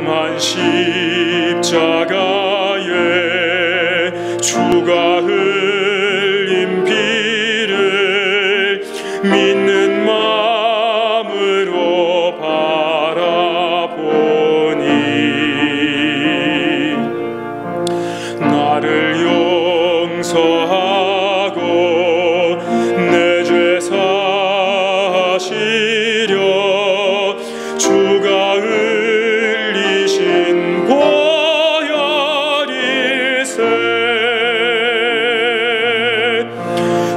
험한 십자가에 주가 흘린 피를 믿는 마음으로 바라보니 나를 용서하고 내 죄 사시려 주가 흘리신 보혈일세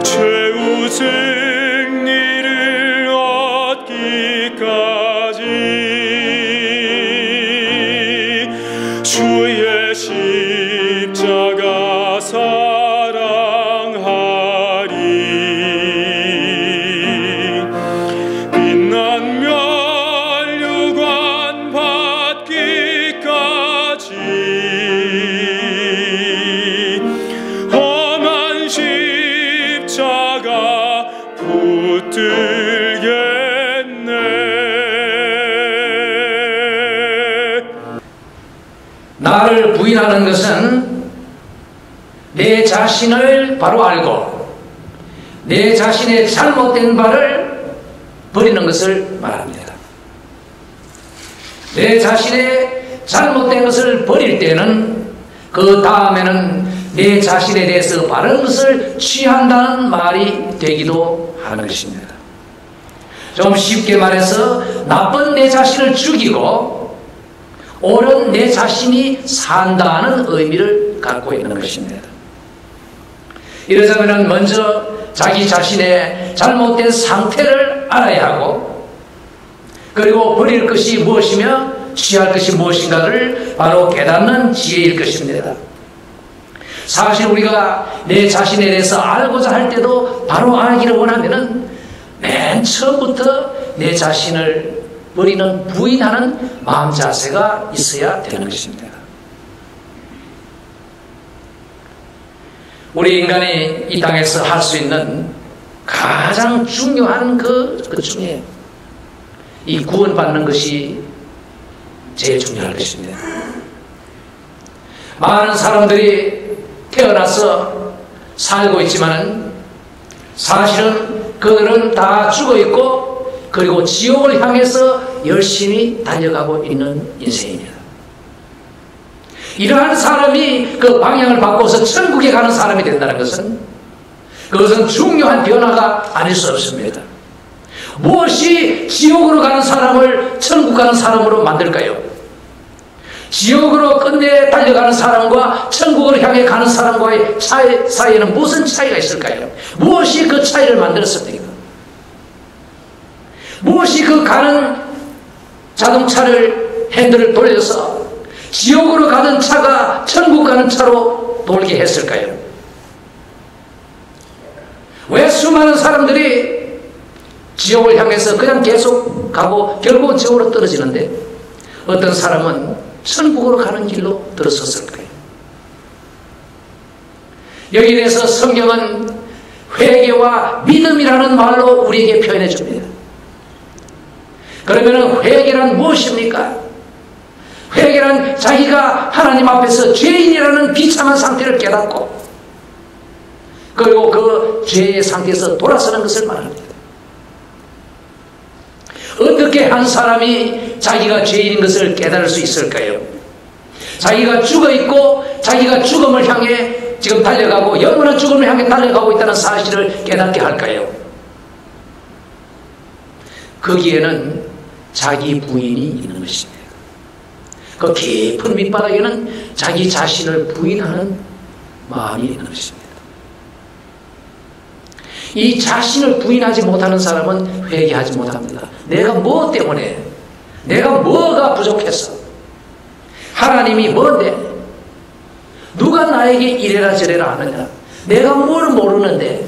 최후 승리를 얻기까지 주의 십자가 사랑하리 빛난 면류관 받기까지 험한 십자가 붙들겠네. 나를 부인하는 것은 내 자신을 바로 알고 내 자신의 잘못된 바를 버리는 것을 말합니다. 내 자신의 잘못된 것을 버릴 때는 그 다음에는 내 자신에 대해서 바른 것을 취한다는 말이 되기도 하는 것입니다. 좀 쉽게 말해서 나쁜 내 자신을 죽이고 옳은 내 자신이 산다는 의미를 갖고 있는 것입니다. 이러자면 먼저 자기 자신의 잘못된 상태를 알아야 하고 그리고 버릴 것이 무엇이며 취할 것이 무엇인가를 바로 깨닫는 지혜일 것입니다. 사실 우리가 내 자신에 대해서 알고자 할 때도 바로 알기를 원하면은 맨 처음부터 내 자신을 버리는 부인하는 마음 자세가 있어야 되는 것입니다. 우리 인간이 이 땅에서 할 수 있는 가장 중요한 그 중에 이 구원받는 것이 제일 중요한 것입니다. 많은 사람들이 태어나서 살고 있지만 사실은 그들은 다 죽어 있고 그리고 지옥을 향해서 열심히 달려가고 있는 인생입니다. 이러한 사람이 그 방향을 바꿔서 천국에 가는 사람이 된다는 것은 그것은 중요한 변화가 아닐 수 없습니다. 무엇이 지옥으로 가는 사람을 천국 가는 사람으로 만들까요? 지옥으로 끝내 달려가는 사람과 천국을 향해 가는 사람과의 차이 사이에는 무슨 차이가 있을까요? 무엇이 그 차이를 만들었습니까? 무엇이 그 가는 자동차를 핸들을 돌려서 지옥으로 가던 차가 천국 가는 차로 돌게 했을까요? 왜 수많은 사람들이 지옥을 향해서 그냥 계속 가고 결국은 지옥으로 떨어지는데 어떤 사람은 천국으로 가는 길로 들어섰을까요? 여기에 대해서 성경은 회개와 믿음이라는 말로 우리에게 표현해 줍니다. 그러면 회개란 무엇입니까? 회개란 자기가 하나님 앞에서 죄인이라는 비참한 상태를 깨닫고 그리고 그 죄의 상태에서 돌아서는 것을 말합니다. 어떻게 한 사람이 자기가 죄인인 것을 깨달을 수 있을까요? 자기가 죽어있고 자기가 죽음을 향해 지금 달려가고 영원한 죽음을 향해 달려가고 있다는 사실을 깨닫게 할까요? 거기에는 자기 부인이 있는 것입니다. 그 깊은 밑바닥에는 자기 자신을 부인하는 마음이 있는 것입니다. 이 자신을 부인하지 못하는 사람은 회개하지 못합니다. 내가 뭐 때문에, 내가 뭐가 부족해서, 하나님이 뭔데, 누가 나에게 이래라 저래라 하느냐, 내가 뭘 모르는데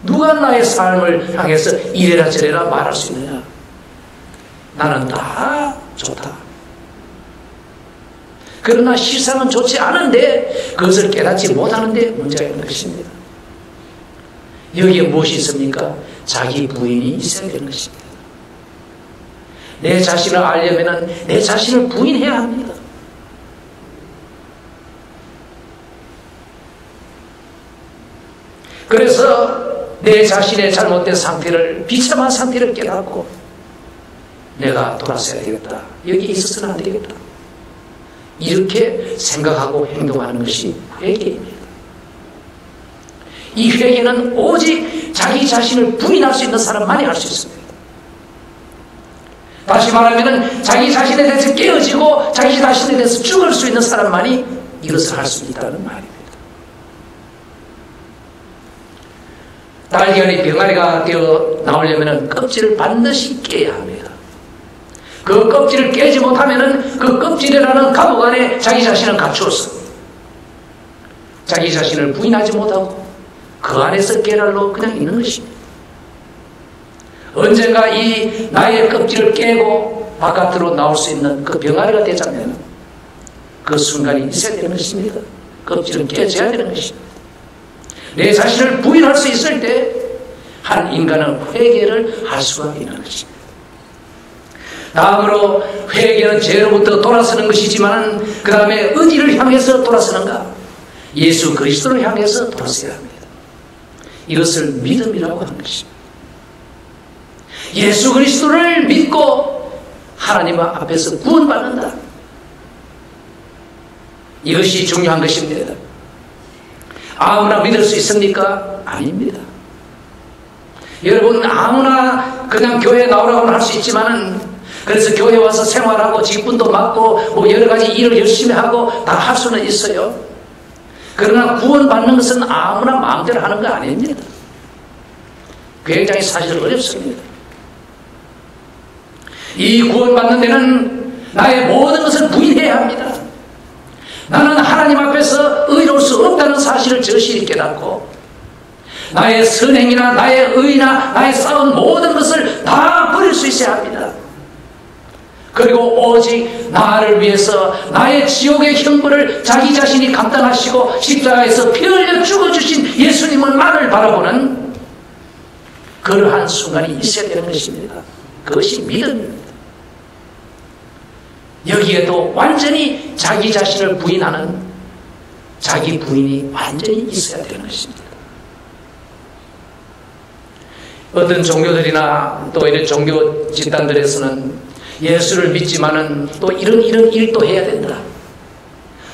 누가 나의 삶을 향해서 이래라 저래라 말할 수 있느냐. 나는 다 좋다. 그러나 실상은 좋지 않은데 그것을 깨닫지 못하는 데 문제가 있는 것입니다. 여기에 무엇이 있습니까? 자기 부인이 있어야 되는 것입니다. 내 자신을 알려면 내 자신을 부인해야 합니다. 그래서 내 자신의 잘못된 상태를, 비참한 상태를 깨닫고 내가 돌아서야 되겠다, 여기 있어서는 안 되겠다, 이렇게 생각하고 행동하는 것이 회개입니다. 이 회개는 오직 자기 자신을 부인할 수 있는 사람만이 할 수 있습니다. 다시 말하면 자기 자신에 대해서 깨어지고 자기 자신에 대해서 죽을 수 있는 사람만이 이것을 할 수 있다는 말입니다. 달걀이 병아리가 되어 나오려면 껍질을 반드시 깨야 합니다. 그 껍질을 깨지 못하면 그 껍질이라는 감옥 안에 자기 자신은 갇혔습니다. 자기 자신을 부인하지 못하고 그 안에서 깨달로 그냥 있는 것입니다. 언젠가 이 나의 껍질을 깨고 바깥으로 나올 수 있는 그 병아리가 되자면 그 순간이 있어야 되는 것입니다. 껍질은 깨져야 되는 것입니다. 내 자신을 부인할 수 있을 때 한 인간은 회개를 할 수가 있는 것입니다. 다음으로 회개는 죄로부터 돌아서는 것이지만 그 다음에 어디를 향해서 돌아서는가? 예수 그리스도를 향해서 돌아서야 합니다. 이것을 믿음이라고 하는 것입니다. 예수 그리스도를 믿고 하나님 앞에서 구원받는다. 이것이 중요한 것입니다. 아무나 믿을 수 있습니까? 아닙니다. 여러분, 아무나 그냥 교회에 나오라고는 할 수 있지만, 그래서 교회 와서 생활하고 직분도 맡고 뭐 여러 가지 일을 열심히 하고 다 할 수는 있어요. 그러나 구원받는 것은 아무나 마음대로 하는 거 아닙니다. 굉장히 사실 어렵습니다. 이 구원받는 데는 나의 모든 것을 부인해야 합니다. 나는 하나님 앞에서 의로울 수 없다는 사실을 절실히 깨닫고 나의 선행이나 나의 의나 나의 쌓은 모든 것을 다 버릴 수 있어야 합니다. 그리고 오직 나를 위해서 나의 지옥의 형벌을 자기 자신이 감당하시고 십자가에서 피 흘려 죽어주신 예수님만을 바라보는 그러한 순간이 있어야 되는 것입니다. 그것이 믿음입니다. 여기에도 완전히 자기 자신을 부인하는 자기 부인이 완전히 있어야 되는 것입니다. 어떤 종교들이나 또 이런 종교 집단들에서는 예수를 믿지만은 또 이런 일도 해야 된다.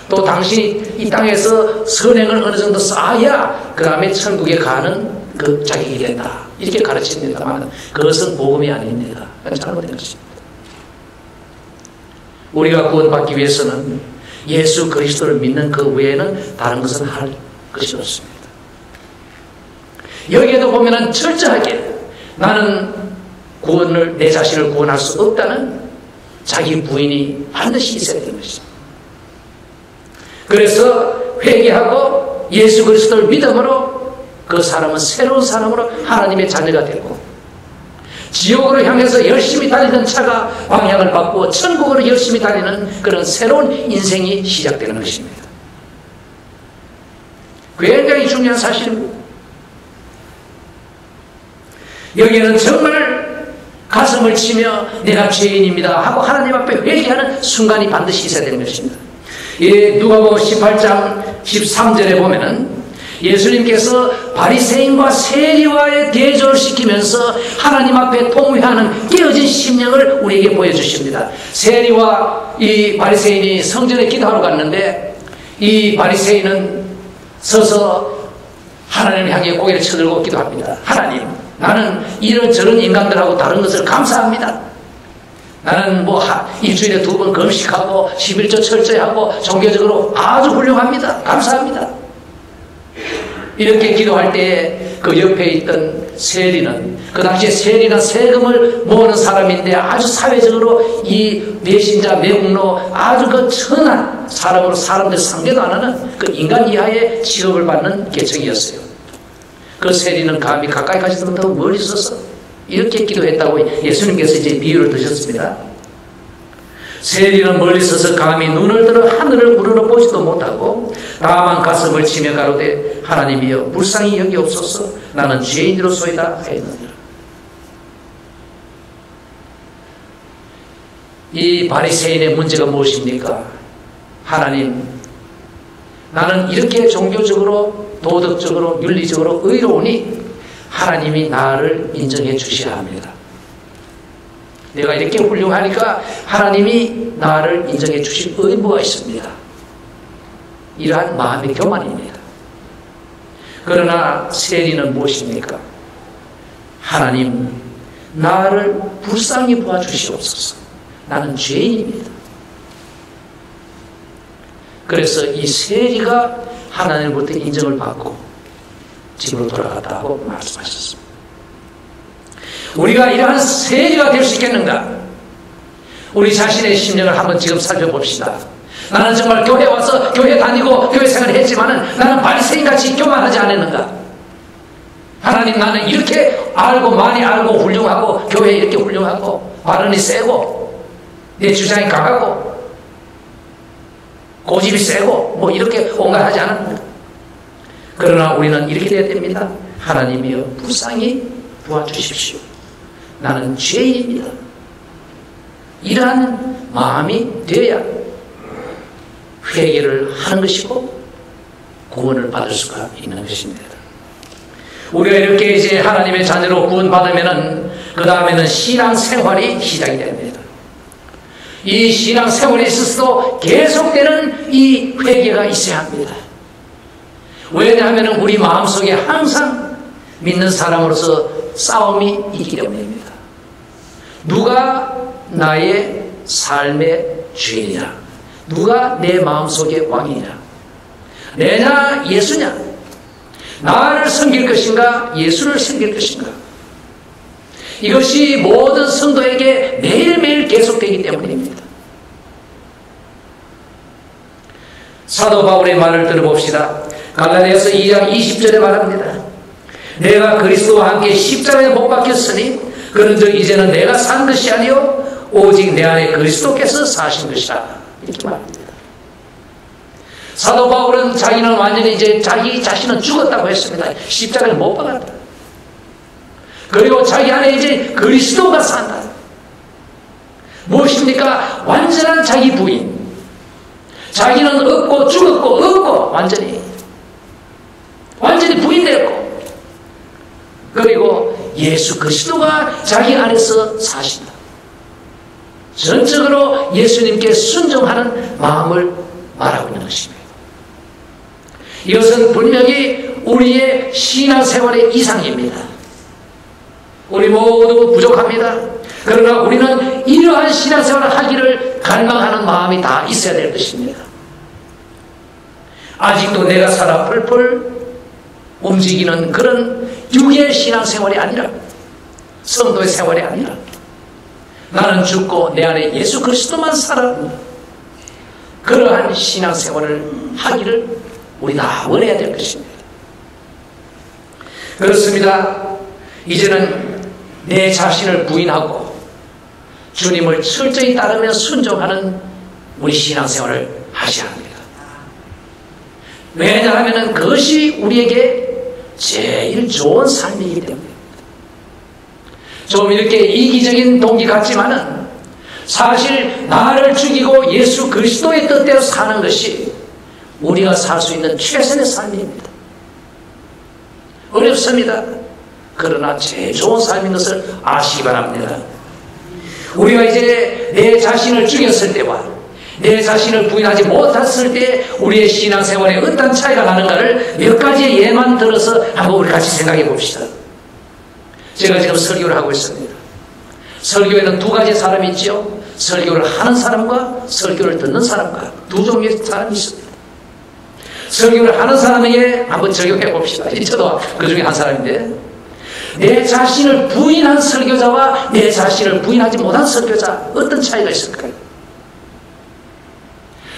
또 당신이 이 땅에서 선행을 어느 정도 쌓아야 그 다음에 천국에 가는 그 자격이 된다. 이렇게 가르칩니다만 그것은 복음이 아닙니다. 그건 잘못된 것입니다. 우리가 구원받기 위해서는 예수 그리스도를 믿는 그 외에는 다른 것은 할 것이 없습니다. 여기에도 보면은 철저하게 나는 구원을, 내 자신을 구원할 수 없다는 자기 부인이 반드시 있어야 되는 것입니다. 그래서 회개하고 예수 그리스도를 믿음으로 그 사람은 새로운 사람으로 하나님의 자녀가 되고 지옥으로 향해서 열심히 달리던 차가 방향을 바꾸어 천국으로 열심히 달리는 그런 새로운 인생이 시작되는 것입니다. 굉장히 중요한 사실입니다. 여기에는 정말 가슴을 치며 내가 죄인입니다 하고 하나님 앞에 회개하는 순간이 반드시 있어야 되는 것입니다. 누가복음 18장 13절에 보면은 예수님께서 바리새인과 세리와의 대조를 시키면서 하나님 앞에 통회하는 깨어진 심령을 우리에게 보여주십니다. 세리와 이 바리새인이 성전에 기도하러 갔는데 이 바리새인은 서서 하나님을 향해 고개를 쳐들고 기도합니다. 하나님, 나는 이런저런 인간들하고 다른 것을 감사합니다. 나는 뭐 일주일에 2번 금식하고 11조 철저히 하고 종교적으로 아주 훌륭합니다. 감사합니다. 이렇게 기도할 때 그 옆에 있던 세리는, 그 당시에 세리는 세금을 모으는 사람인데 아주 사회적으로 이 배신자, 매국노 아주 그 천한 사람으로 사람들 상대도 안 하는 그 인간 이하의 취급을 받는 계층이었어요. 그 세리는 감히 가까이 가지도 못하고 멀리 서서 이렇게 기도했다고 예수님께서 이제 비유를 드셨습니다. 세리는 멀리 서서 감히 눈을 들어 하늘을 우러러 보지도 못하고 다만 가슴을 치며 가로되 하나님이여 불쌍히 여기옵소서 나는 죄인으로소이다 하였느니라. 이 바리새인의 문제가 무엇입니까? 하나님, 나는 이렇게 종교적으로 도덕적으로 윤리적으로 의로우니 하나님이 나를 인정해 주셔야 합니다. 내가 이렇게 훌륭하니까 하나님이 나를 인정해 주실 의무가 있습니다. 이러한 마음의 교만입니다. 그러나 세리는 무엇입니까? 하나님, 나를 불쌍히 보아주시옵소서. 나는 죄인입니다. 그래서 이 세리가 하나님으로부터 인정을 받고 집으로 돌아갔다고 말씀하셨습니다. 우리가 이러한 세리가 될 수 있겠는가? 우리 자신의 심령을 한번 지금 살펴봅시다. 나는 정말 교회 와서 교회 다니고 교회 생활을 했지만은 나는 바리새인같이 교만하지 않았는가? 하나님, 나는 이렇게 알고 많이 알고 훌륭하고 교회 이렇게 훌륭하고 발언이 세고 내 주장이 강하고 고집이 세고 뭐 이렇게 온갖 하지 않았는가? 그러나 우리는 이렇게 되어야 됩니다. 하나님이여 불쌍히 도와주십시오. 나는 죄인입니다. 이러한 마음이 되어야 회개를 하는 것이고 구원을 받을 수가 있는 것입니다. 우리가 이렇게 이제 하나님의 자녀로 구원받으면은 그 다음에는 신앙생활이 시작이 됩니다. 이 신앙생활에 있어서도 계속되는 이 회개가 있어야 합니다. 왜냐하면 우리 마음속에 항상 믿는 사람으로서 싸움이 있기 때문입니다. 누가 나의 삶의 주인이냐? 누가 내 마음속의 왕이냐? 내냐 예수냐? 나를 섬길 것인가 예수를 섬길 것인가? 이것이 모든 성도에게 매일매일 계속되기 때문입니다. 사도 바울의 말을 들어봅시다. 갈라디아서 2장 20절에 말합니다. 내가 그리스도와 함께 십자가에 못 박혔으니 그런즉 이제는 내가 산 것이 아니요 오직 내 안에 그리스도께서 사신 것이라. 이렇게 말합니다. 사도 바울은 자기는 완전히 이제 자기 자신은 죽었다고 했습니다. 십자가에 못 박았다. 그리고 자기 안에 이제 그리스도가 산다. 무엇입니까? 완전한 자기 부인. 자기는 없고 죽었고 없고 완전히 부인되었고, 그리고 예수 그리스도가 자기 안에서 사신다. 전적으로 예수님께 순종하는 마음을 말하고 있는 것입니다. 이것은 분명히 우리의 신앙생활의 이상입니다. 우리 모두 부족합니다. 그러나 우리는 이러한 신앙생활을 하기를 갈망하는 마음이 다 있어야 될 것입니다. 아직도 내가 살아 펄펄 움직이는 그런 육의 신앙생활이 아니라, 성도의 생활이 아니라, 나는 죽고 내 안에 예수 그리스도만 살아, 그러한 신앙생활을 하기를 우리 다 원해야 될 것입니다. 그렇습니다. 이제는 내 자신을 부인하고 주님을 철저히 따르며 순종하는 우리 신앙생활을 하셔야 합니다. 왜냐하면 그것이 우리에게 제일 좋은 삶이기 때문입니다. 좀 이렇게 이기적인 동기 같지만은 사실 나를 죽이고 예수 그리스도의 뜻대로 사는 것이 우리가 살 수 있는 최선의 삶입니다. 어렵습니다. 그러나 제일 좋은 삶인 것을 아시기 바랍니다. 우리가 이제 내 자신을 죽였을 때와 내 자신을 부인하지 못했을 때 우리의 신앙생활에 어떤 차이가 나는가를 몇 가지의 예만 들어서 한번 우리 같이 생각해 봅시다. 제가 지금 설교를 하고 있습니다. 설교에는 두 가지 사람이 있죠. 설교를 하는 사람과 설교를 듣는 사람과 두 종류의 사람이 있습니다. 설교를 하는 사람에게 한번 적용해 봅시다. 저도 그 중에 한 사람인데, 내 자신을 부인한 설교자와 내 자신을 부인하지 못한 설교자, 어떤 차이가 있을까요?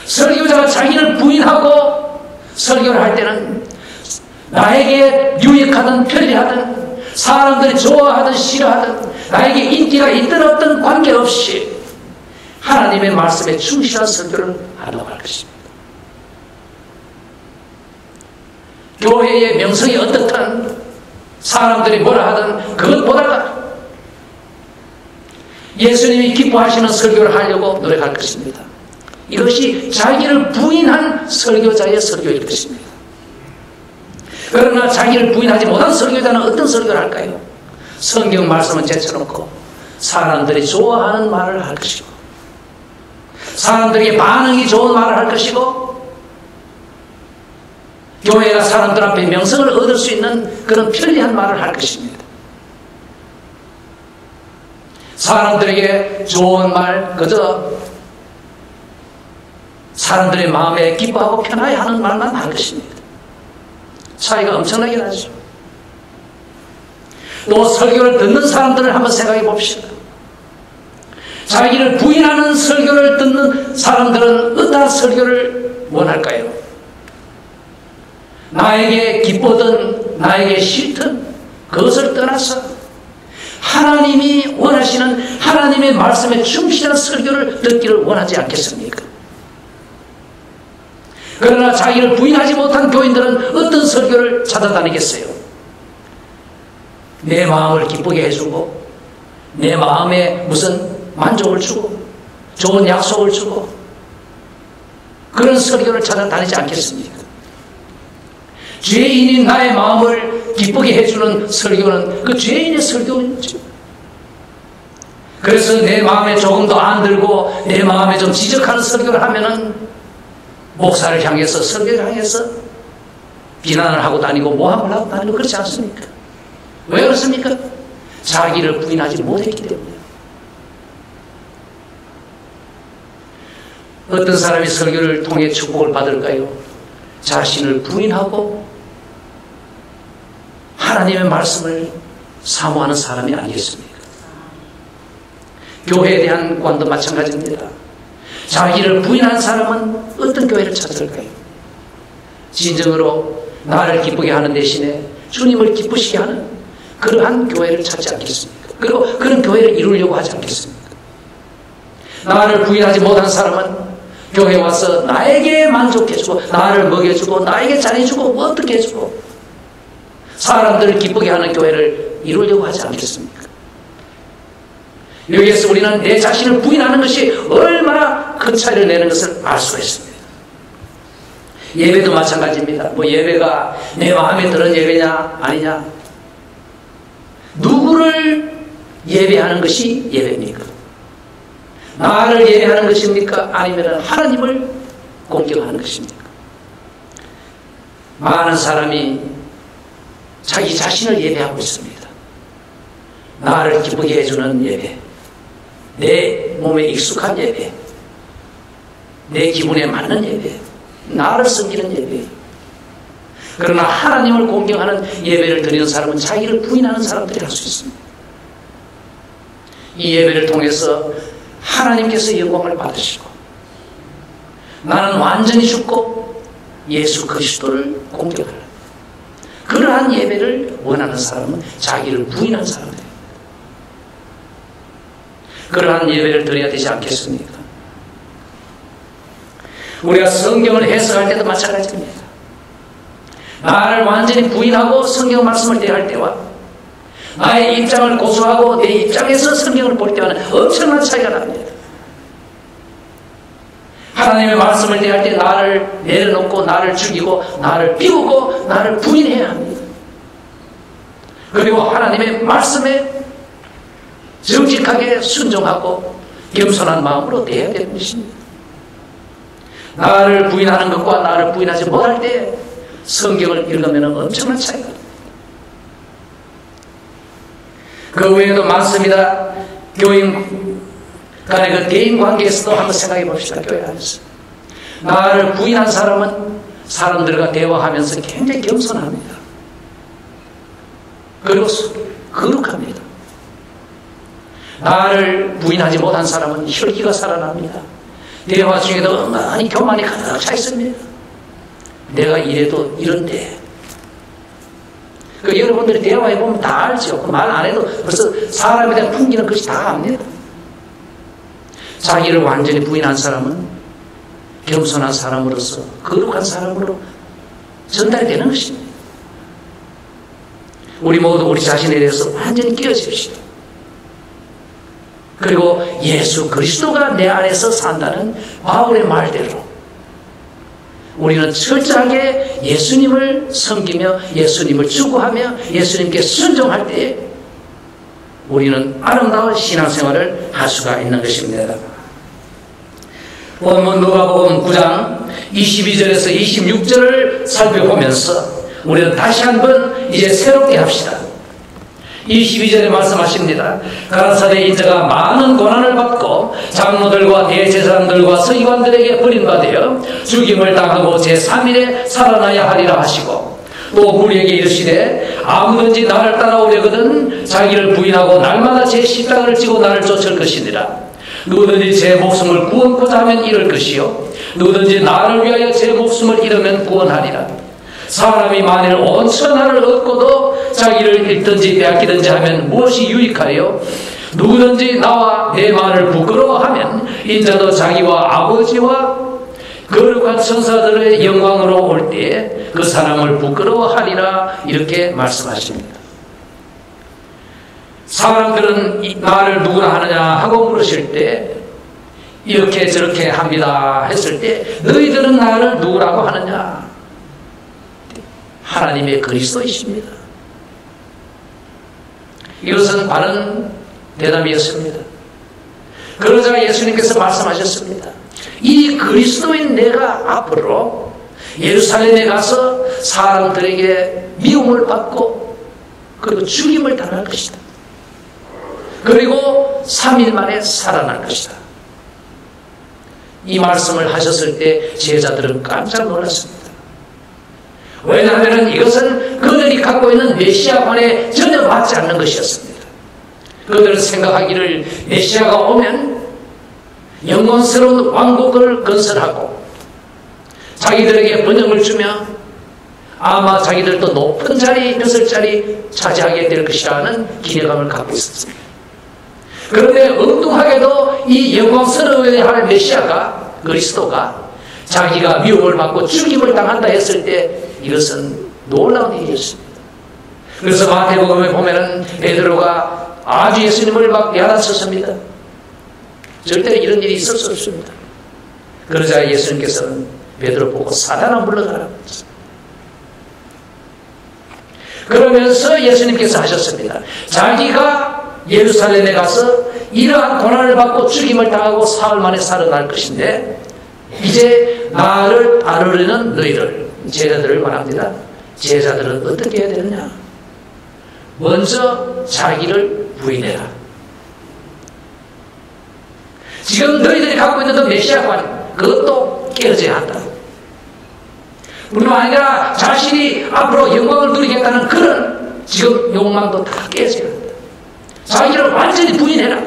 설교자가 자기를 부인하고 설교를 할 때는 나에게 유익하든 편리하든 사람들이 좋아하든 싫어하든 나에게 인기가 있든 없든 관계없이 하나님의 말씀에 충실한 설교를 하려고 할 것입니다. 교회의 명성이 어떻든 사람들이 뭐라 하든 그것보다가 예수님이 기뻐하시는 설교를 하려고 노력할 것입니다. 이것이 자기를 부인한 설교자의 설교일 것입니다. 그러나 자기를 부인하지 못한 설교자는 어떤 설교를 할까요? 성경 말씀은 제쳐놓고 사람들이 좋아하는 말을 할 것이고, 사람들에게 반응이 좋은 말을 할 것이고, 교회가 사람들 앞에 명성을 얻을 수 있는 그런 편리한 말을 할 것입니다. 사람들에게 좋은 말, 그저 사람들의 마음에 기뻐하고 편하게 하는 말만 할 것입니다. 차이가 엄청나게 나죠. 또 설교를 듣는 사람들을 한번 생각해 봅시다. 자기를 부인하는 설교를 듣는 사람들은 어떠한 설교를 원할까요? 나에게 기쁘든 나에게 싫든 그것을 떠나서 하나님이 원하시는 하나님의 말씀에 충실한 설교를 듣기를 원하지 않겠습니까? 그러나 자기를 부인하지 못한 교인들은 어떤 설교를 찾아다니겠어요? 내 마음을 기쁘게 해주고, 내 마음에 무슨 만족을 주고, 좋은 약속을 주고, 그런 설교를 찾아다니지 않겠습니까? 죄인인 나의 마음을 기쁘게 해주는 설교는 그 죄인의 설교죠. 그래서 내 마음에 조금 더 안 들고 내 마음에 좀 지적하는 설교를 하면은 목사를 향해서, 설교를 향해서 비난을 하고 다니고 모함을 하고 다니고 그렇지 않습니까? 왜 그렇습니까? 자기를 부인하지 못했기 때문에. 어떤 사람이 설교를 통해 축복을 받을까요? 자신을 부인하고 하나님의 말씀을 사모하는 사람이 아니겠습니까? 교회에 대한 관도 마찬가지입니다. 자기를 부인한 사람은 어떤 교회를 찾을까요? 진정으로 나를 기쁘게 하는 대신에 주님을 기쁘시게 하는 그러한 교회를 찾지 않겠습니까? 그리고 그런 교회를 이루려고 하지 않겠습니까? 나를 부인하지 못한 사람은 교회에 와서 나에게 만족해주고, 나를 먹여주고, 나에게 잘해주고, 뭐 어떻게 해주고, 사람들을 기쁘게 하는 교회를 이루려고 하지 않겠습니까? 여기에서 우리는 내 자신을 부인하는 것이 얼마나 큰 차이를 내는 것을 알 수가 있습니다. 예배도 마찬가지입니다. 뭐 예배가 내 마음에 드는 예배냐 아니냐, 누구를 예배하는 것이 예배입니까? 나를 예배하는 것입니까? 아니면 하나님을 공경하는 것입니까? 많은 사람이 자기 자신을 예배하고 있습니다. 나를 기쁘게 해주는 예배, 내 몸에 익숙한 예배, 내 기분에 맞는 예배, 나를 섬기는 예배. 그러나 하나님을 공경하는 예배를 드리는 사람은 자기를 부인하는 사람들이 할 수 있습니다. 이 예배를 통해서 하나님께서 영광을 받으시고, 나는 완전히 죽고 예수 그리스도를 공경하라. 그러한 예배를 원하는 사람은 자기를 부인한 사람들입니다. 그러한 예배를 드려야 되지 않겠습니까? 우리가 성경을 해석할 때도 마찬가지입니다. 나를 완전히 부인하고 성경 말씀을 대할 때와 나의 입장을 고수하고 내 입장에서 성경을 볼 때와는 엄청난 차이가 납니다. 하나님의 말씀을 대할 때 나를 내려놓고 나를 죽이고 나를 비우고 나를 부인해야 합니다. 그리고 하나님의 말씀에 정직하게 순종하고 겸손한 마음으로 대해야 되는 것입니다. 나를 부인하는 것과 나를 부인하지 못할 때 성경을 읽으면 엄청난 차이가 납니다. 그 외에도 많습니다. 교인 간의 그 대인 관계에서도 한번 생각해 봅시다. 교회 안에서 나를 부인한 사람은 사람들과 대화하면서 굉장히 겸손합니다. 그리고 거룩합니다. 나를 부인하지 못한 사람은 혈기가 살아납니다. 대화 중에도 많이 교만이 가득 차 있습니다. 내가 이래도 이런데. 여러분들이 대화해보면 다 알죠. 말 안 해도 벌써 사람에 대한 풍기는 것이 다 압니다. 자기를 완전히 부인한 사람은 겸손한 사람으로서, 거룩한 사람으로 전달이 되는 것입니다. 우리 모두 우리 자신에 대해서 완전히 깨어집시다. 그리고 예수 그리스도가 내 안에서 산다는 바울의 말대로 우리는 철저하게 예수님을 섬기며 예수님을 추구하며 예수님께 순종할 때 우리는 아름다운 신앙생활을 할 수가 있는 것입니다. 본문 누가복음 9장 22절에서 26절을 살펴보면서 우리는 다시 한번 이제 새롭게 합시다. 22절에 말씀하십니다. 가라사대 인자가 많은 고난을 받고 장로들과 대제사장들과 서기관들에게 버림받아 죽임을 당하고 제3일에 살아나야 하리라 하시고 또 우리에게 이르시되 아무든지 나를 따라오려거든 자기를 부인하고 날마다 제 십자가를 지고 나를 쫓을 것이니라. 누구든지 제 목숨을 구원코자 하면 잃을 것이요 누구든지 나를 위하여 제 목숨을 잃으면 구원하리라. 사람이 만일 온 천하를 얻고도 자기를 잃든지 빼앗기든지 하면 무엇이 유익하리요? 누구든지 나와 내 말을 부끄러워하면 인자도 자기와 아버지와 거룩한 천사들의 영광으로 올 때에 그 사람을 부끄러워하리라. 이렇게 말씀하십니다. 사람들은 나를 누구라 하느냐 하고 물으실 때 이렇게 저렇게 합니다 했을 때 너희들은 나를 누구라고 하느냐? 하나님의 그리스도이십니다. 이것은 바른 대답이었습니다. 그러자 예수님께서 말씀하셨습니다. 이 그리스도인 내가 앞으로 예루살렘에 가서 사람들에게 미움을 받고 그리고 죽임을 당할 것이다. 그리고 3일 만에 살아날 것이다. 이 말씀을 하셨을 때 제자들은 깜짝 놀랐습니다. 왜냐하면 이것은 그들이 갖고 있는 메시아관에 전혀 맞지 않는 것이었습니다. 그들은 생각하기를 메시아가 오면 영광스러운 왕국을 건설하고 자기들에게 번영을 주며 아마 자기들도 높은 자리, 벼슬 자리 차지하게 될 것이라는 기대감을 갖고 있었습니다. 그런데 엉뚱하게도 이 영광스러워야 할 메시아가 그리스도가 자기가 미움을 받고 죽임을 당한다 했을 때 이것은 놀라운 일이었습니다. 그래서 마태복음에 보면은 베드로가 아주 예수님을 막 야단쳤습니다. 절대 이런 일이 있을 수 없습니다. 그러자 예수님께서는 베드로 보고 사단아 물러가라. 그러면서 예수님께서 하셨습니다. 자기가 예루살렘에 가서 이러한 고난을 받고 죽임을 당하고 사흘 만에 살아날 것인데 이제 나를 따르려는 너희들 제자들을 말합니다. 제자들은 어떻게 해야 되느냐? 먼저 자기를 부인해라. 지금 너희들이 갖고 있는 그 메시아관 그것도 깨어져야 한다. 뿐만 아니라 자신이 앞으로 영광을 누리겠다는 그런 지금 욕망도 다 깨어져야 한다. 자기를 완전히 부인해라.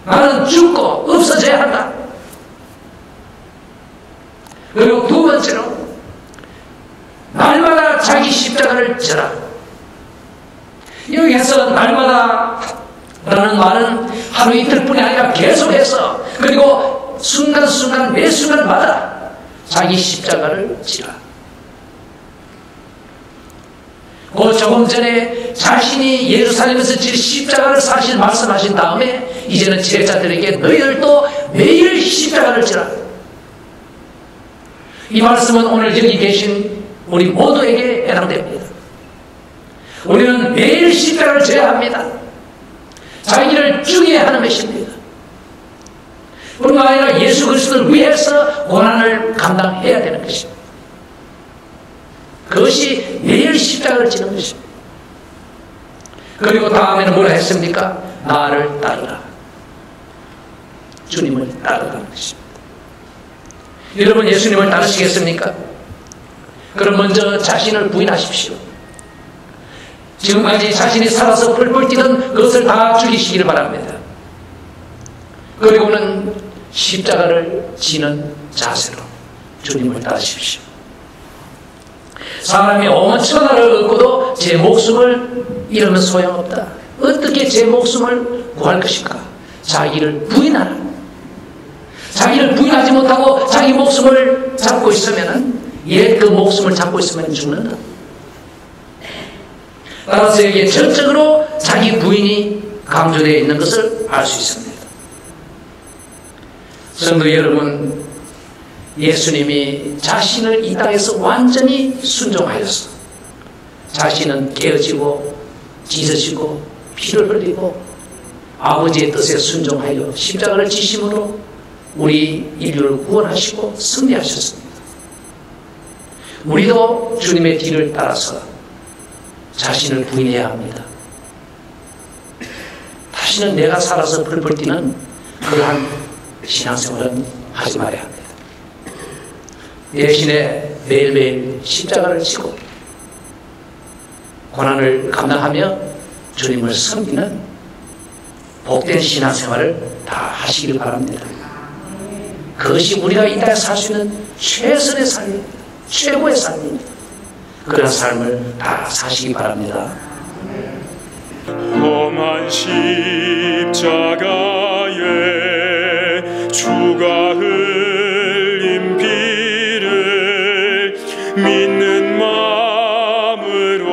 나는 죽고 없어져야 한다. 그리고 두 번째로 날마다 자기 십자가를 져라. 여기에서 날마다 라는 말은 하루 이틀뿐이 아니라 계속해서 그리고 순간순간 매 순간마다 자기 십자가를 지라. 그 조금 전에 자신이 예루살렘에서 질 십자가를 사실 말씀하신 다음에 이제는 제자들에게 너희들도 매일 십자가를 지라. 이 말씀은 오늘 여기 계신 우리 모두에게 해당됩니다. 우리는 매일 십자가를 져야 합니다. 자기를 죽여야 하는 것입니다. 뿐만 아니라 예수 그리스도를 위해서 고난을 감당해야 되는 것입니다. 그것이 매일 십자가를 지는 것입니다. 그리고 다음에는 뭐라 했습니까? 나를 따르라. 주님을 따르라는 것입니다. 여러분 예수님을 따르시겠습니까? 그럼 먼저 자신을 부인하십시오. 지금까지 자신이 살아서 펄펄 뛰던 그것을 다 죽이시기를 바랍니다. 그리고는 십자가를 지는 자세로 주님을 따르십시오. 사람이 온 천하를 얻고도 제 목숨을 잃으면 소용없다. 어떻게 제 목숨을 구할 것인가? 자기를 부인하라. 자기를 부인하지 못하고 자기 목숨을 잡고 있으면 옛 그 목숨을 잡고 있으면 죽는다. 따라서 여기에 전적으로 자기 부인이 강조되어 있는 것을 알 수 있습니다. 성도 여러분, 예수님이 자신을 이 땅에서 완전히 순종하여서 자신은 깨어지고 찢어지고 피를 흘리고 아버지의 뜻에 순종하여 십자가를 지심으로 우리 인류를 구원하시고 승리하셨습니다. 우리도 주님의 뒤를 따라서 자신을 부인해야 합니다. 다시는 내가 살아서 펄펄 뛰는 그러한 신앙생활은 하지 말아야 합니다. 대신에 매일매일 십자가를 지고 고난을 감당하며 주님을 섬기는 복된 신앙생활을 다 하시길 바랍니다. 그것이 우리가 이 땅에 살 수 있는 최선의 삶입니다. 최고의 삶입니다. 그런 삶을 다 사시기 바랍니다. 험한 십자가에 주가 흘린 피를 믿는 마음으로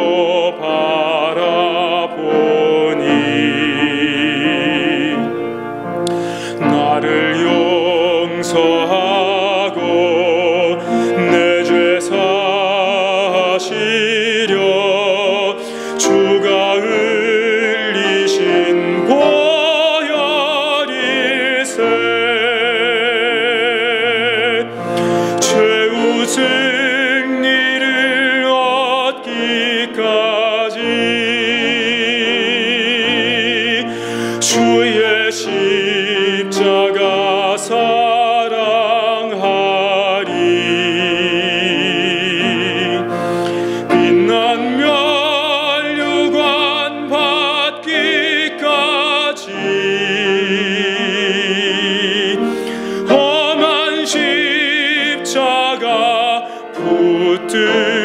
바라보니 나를 용서하고 내 죄 사시려 주가 흘리신 보혈일세 최후 승리를 얻기까지 주의 십자가 사랑하리 빛난 면류관 받기까지 험한 십자가 붙들